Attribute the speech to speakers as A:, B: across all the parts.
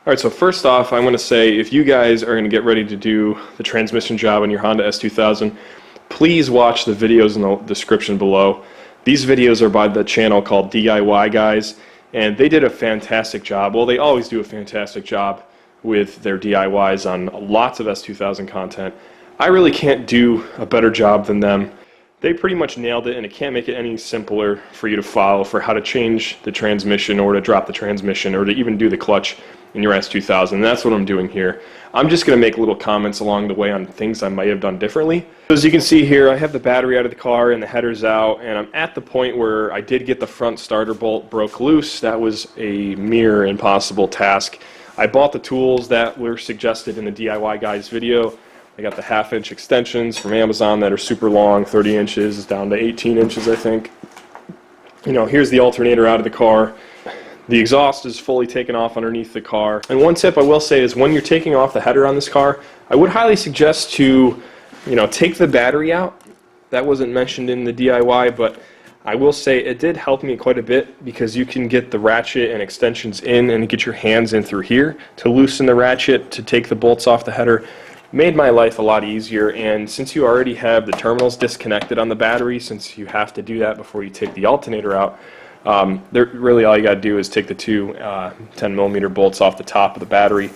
A: Alright, so first off, I want to say if you guys are going to get ready to do the transmission job on your Honda S2000, please watch the videos in the description below. These videos are by the channel called DIY Guys, and they did a fantastic job. Well, they always do a fantastic job with their DIYs on lots of S2000 content. I really can't do a better job than them. They pretty much nailed it, and it can't make it any simpler for you to follow for how to change the transmission or to drop the transmission or to even do the clutch in your S2000. And that's what I'm doing here. I'm just going to make little comments along the way on things I might have done differently. As you can see here, I have the battery out of the car and the header's out, and I'm at the point where I did get the front starter bolt broke loose. That was a mere impossible task. I bought the tools that were suggested in the DIY Guys video. I got the 1/2-inch extensions from Amazon that are super long, 30 inches down to 18 inches, I think. You know, here's the alternator out of the car. The exhaust is fully taken off underneath the car. And one tip I will say is when you're taking off the header on this car, I would highly suggest to, take the battery out. That wasn't mentioned in the DIY, but I will say it did help me quite a bit because you can get the ratchet and extensions in and get your hands in through here to loosen the ratchet, to take the bolts off the header. Made my life a lot easier, and since you already have the terminals disconnected on the battery, since you have to do that before you take the alternator out, really all you got to do is take the two 10mm bolts off the top of the battery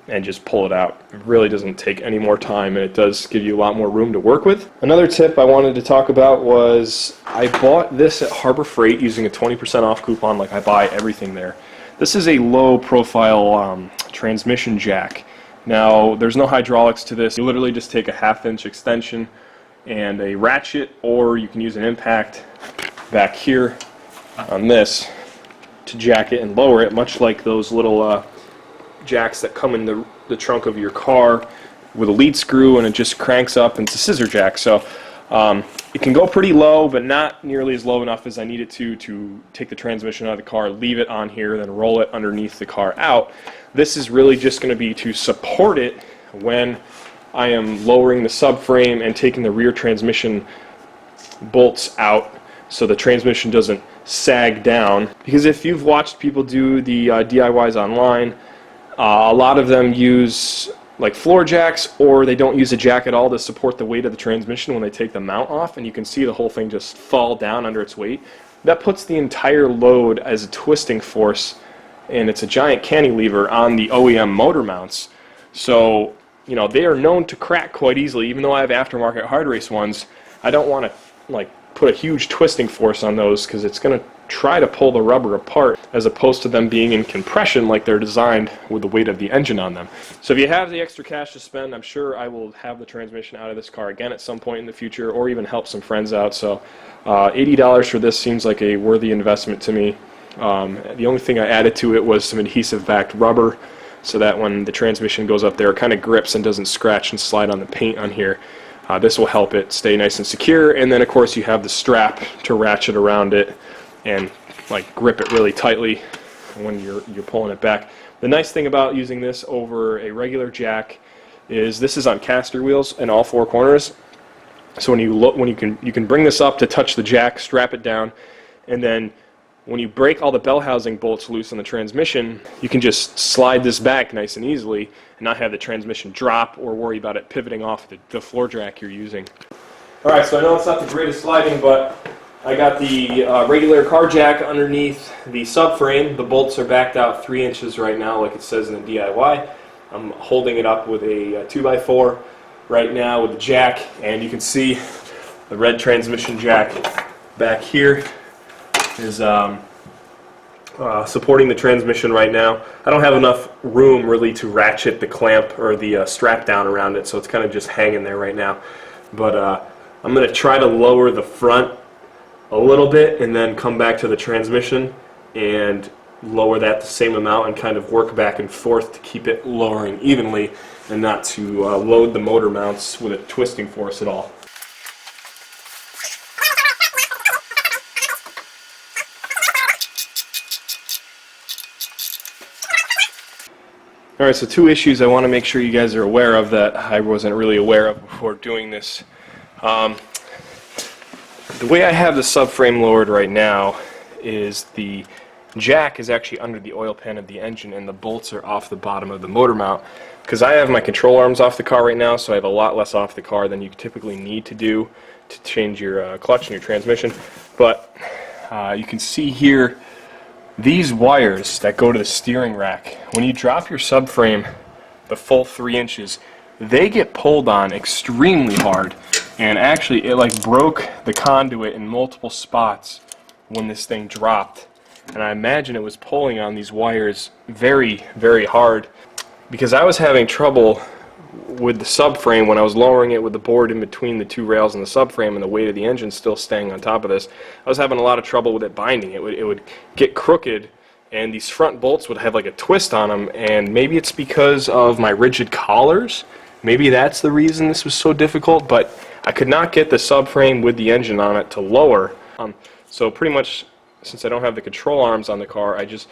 A: and just pull it out. It really doesn't take any more time, and it does give you a lot more room to work with. Another tip I wanted to talk about was I bought this at Harbor Freight using a 20% off coupon, like I buy everything there. This is a low profile transmission jack. Now, there's no hydraulics to this. You literally just take a 1/2-inch extension and a ratchet, or you can use an impact back here on this to jack it and lower it, much like those little jacks that come in the trunk of your car with a lead screw, and it just cranks up, and it's a scissor jack. So it can go pretty low, but not nearly as low enough as I need it to take the transmission out of the car, leave it on here, then roll it underneath the car out. This is really just going to be to support it when I am lowering the subframe and taking the rear transmission bolts out so the transmission doesn't sag down. Because if you've watched people do the DIYs online, a lot of them use like floor jacks, or they don't use a jack at all to support the weight of the transmission when they take the mount off, and you can see the whole thing just fall down under its weight. That puts the entire load as a twisting force, and it's a giant cantilever on the OEM motor mounts. So, they are known to crack quite easily. Even though I have aftermarket hard race ones, I don't want to put a huge twisting force on those, because it's going to try to pull the rubber apart, as opposed to them being in compression like they're designed with the weight of the engine on them. So if you have the extra cash to spend, I'm sure I will have the transmission out of this car again at some point in the future, or even help some friends out. So $80 for this seems like a worthy investment to me. The only thing I added to it was some adhesive backed rubber, so that when the transmission goes up there, it kind of grips and doesn't scratch and slide on the paint on here. This will help it stay nice and secure. And then of course you have the strap to ratchet around it and grip it really tightly when you're pulling it back. The nice thing about using this over a regular jack is this is on caster wheels in all four corners. So when you can bring this up to touch the jack, strap it down, and then when you break all the bell housing bolts loose on the transmission, you can just slide this back nice and easily and not have the transmission drop or worry about it pivoting off the floor jack you're using. Alright, so I know it's not the greatest lighting, but I got the regular car jack underneath the subframe. The bolts are backed out 3 inches right now, like it says in the DIY. I'm holding it up with a 2x4 right now with the jack, and you can see the red transmission jack back here is supporting the transmission right now. I don't have enough room really to ratchet the clamp or the strap down around it, so it's kind of just hanging there right now. But I'm going to try to lower the front a little bit and then come back to the transmission and lower that the same amount and kind of work back and forth to keep it lowering evenly and not to load the motor mounts with a twisting force at all. Alright, so two issues I want to make sure you guys are aware of that I wasn't really aware of before doing this. The way I have the subframe lowered right now is the jack is actually under the oil pan of the engine, and the bolts are off the bottom of the motor mount. Because I have my control arms off the car right now, so I have a lot less off the car than you typically need to do to change your clutch and your transmission. But you can see here these wires that go to the steering rack. When you drop your subframe the full 3 inches, they get pulled on extremely hard, and actually it like broke the conduit in multiple spots when this thing dropped. And I imagine it was pulling on these wires very, very hard, because I was having trouble with the subframe when I was lowering it with the board in between the 2 rails and the subframe, and the weight of the engine still staying on top of this. I was having a lot of trouble with it binding. It would get crooked, and these front bolts would have like a twist on them, and maybe it's because of my rigid collars. Maybe that's the reason this was so difficult, but I could not get the subframe with the engine on it to lower. So pretty much, since I don't have the control arms on the car, I just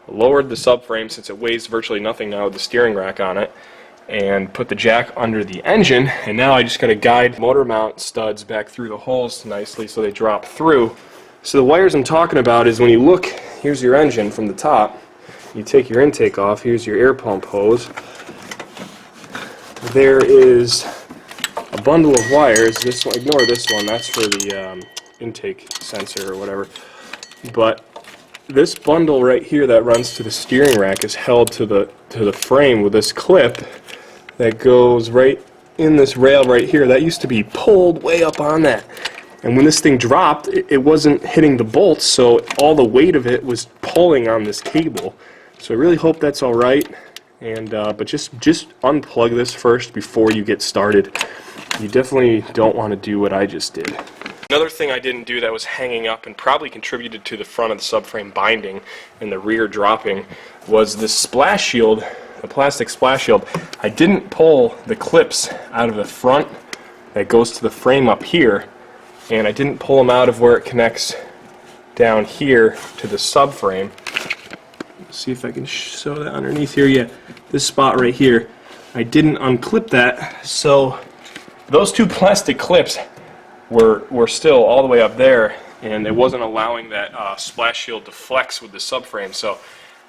A: lowered the subframe, since it weighs virtually nothing now with the steering rack on it, and put the jack under the engine, and now I just got to guide motor mount studs back through the holes nicely so they drop through. So the wires I'm talking about is, when you look, here's your engine from the top, you take your intake off, here's your air pump hose, there is a bundle of wires. This one, ignore this one, that's for the intake sensor or whatever, but this bundle right here that runs to the steering rack is held to the frame with this clip that goes right in this rail right here. That used to be pulled way up on that, and when this thing dropped, it wasn't hitting the bolts, so all the weight of it was pulling on this cable. So I really hope that's all right, and but just unplug this first before you get started. You definitely don't want to do what I just did. Another thing I didn't do that was hanging up and probably contributed to the front of the subframe binding and the rear dropping was this splash shield, the plastic splash shield. I didn't pull the clips out of the front that goes to the frame up here, and I didn't pull them out of where it connects down here to the subframe. Let's see if I can show that underneath here. Yeah, this spot right here. I didn't unclip that, so those 2 plastic clips were still all the way up there, and it wasn't allowing that splash shield to flex with the subframe, so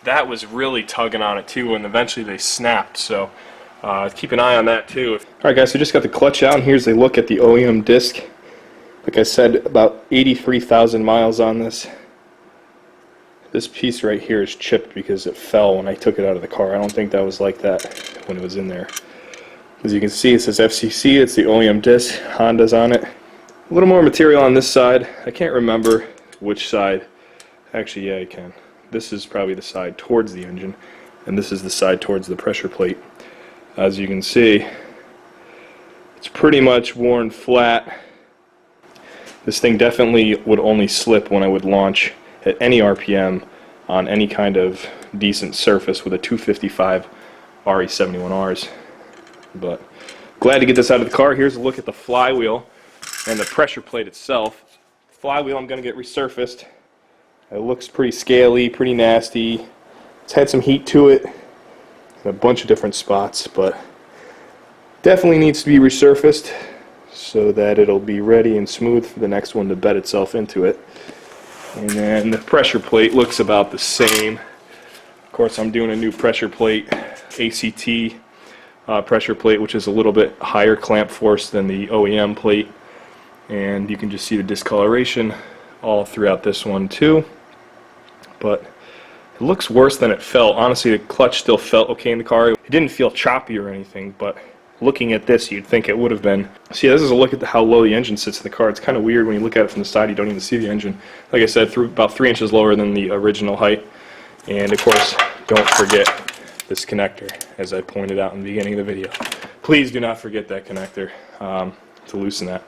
A: that was really tugging on it too, and eventually they snapped. So keep an eye on that too. Alright guys, so just got the clutch out, and here's a look at the OEM disc. Like I said, about 83,000 miles on this. This piece right here is chipped because it fell when I took it out of the car. I don't think that was like that when it was in there. As you can see, it says FCC, it's the OEM disc, Honda's on it. A little more material on this side. I can't remember which side. Actually, yeah, I can. This is probably the side towards the engine, and this is the side towards the pressure plate. As you can see, it's pretty much worn flat. This thing definitely would only slip when I would launch at any RPM on any kind of decent surface with a 255 RE71Rs. But glad to get this out of the car. Here's a look at the flywheel and the pressure plate itself. Flywheel I'm going to get resurfaced. It looks pretty scaly, pretty nasty. It's had some heat to it in a bunch of different spots, but definitely needs to be resurfaced so that it'll be ready and smooth for the next one to bed itself into it. And then the pressure plate looks about the same. Of course, I'm doing a new pressure plate, ACT pressure plate, which is a little bit higher clamp force than the OEM plate. And you can just see the discoloration all throughout this one too. But it looks worse than it felt. Honestly, the clutch still felt okay in the car. It didn't feel choppy or anything, but looking at this, you'd think it would have been. See, this is a look at how low the engine sits in the car. It's kind of weird when you look at it from the side. You don't even see the engine. Like I said, about 3 inches lower than the original height. And of course, don't forget this connector, as I pointed out in the beginning of the video. Please do not forget that connector to loosen that.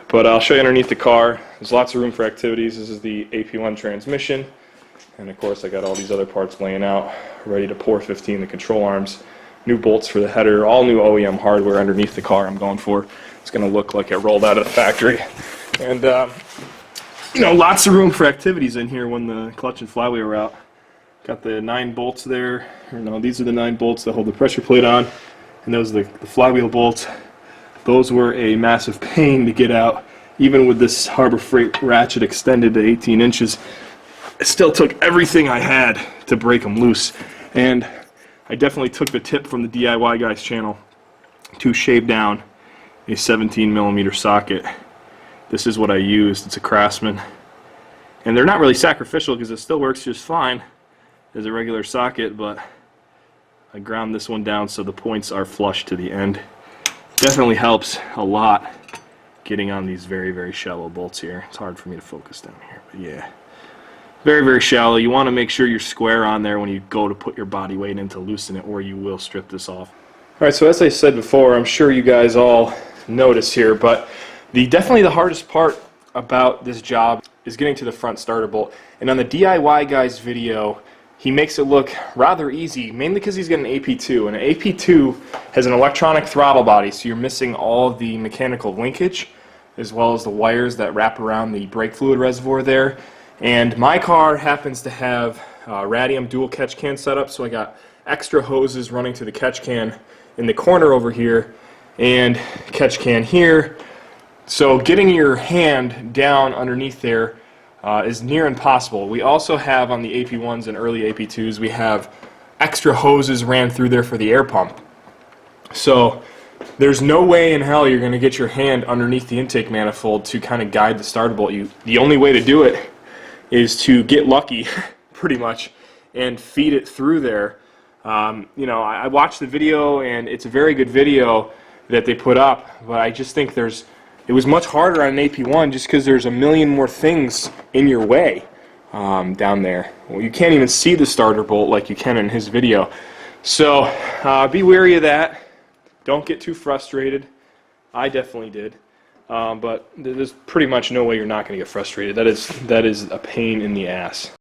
A: But I'll show you underneath the car. There's lots of room for activities. This is the AP1 transmission. And of course, I got all these other parts laying out, ready to pour 15 the control arms. New bolts for the header, all new OEM hardware underneath the car I'm going for. It's going to look like it rolled out of the factory. And, you know, lots of room for activities in here when the clutch and flywheel are out. Got the 9 bolts there. No, these are the 9 bolts that hold the pressure plate on. And those are the flywheel bolts. Those were a massive pain to get out, even with this Harbor Freight ratchet extended to 18 inches. it still took everything I had to break them loose. And I definitely took the tip from the DIY Guys channel to shave down a 17mm socket. This is what I used. It's a Craftsman. And they're not really sacrificial because it still works just fine as a regular socket, but I ground this one down so the points are flush to the end. Definitely helps a lot getting on these very, very shallow bolts here. It's hard for me to focus down here, but yeah. Very, very shallow. You want to make sure you're square on there when you go to put your body weight in to loosen it, or you will strip this off. Alright, so as I said before, I'm sure you guys all notice here, but definitely the hardest part about this job is getting to the front starter bolt. And on the DIY Guys video, he makes it look rather easy, mainly because he's got an AP2. And an AP2 has an electronic throttle body, so you're missing all of the mechanical linkage, as well as the wires that wrap around the brake fluid reservoir there. And my car happens to have radium dual catch can setup, so I got extra hoses running to the catch can in the corner over here, and catch can here. So getting your hand down underneath there is near impossible. We also have on the AP1s and early AP2s, we have extra hoses ran through there for the air pump. So there's no way in hell you're going to get your hand underneath the intake manifold to kind of guide the starter bolt. The only way to do it is to get lucky, pretty much, and feed it through there. You know, I watched the video, and it's a very good video that they put up, but I just think it was much harder on an AP1 just because there's a million more things in your way down there. Well, you can't even see the starter bolt like you can in his video. So be wary of that. Don't get too frustrated. I definitely did. But there's pretty much no way you're not going to get frustrated. That is a pain in the ass.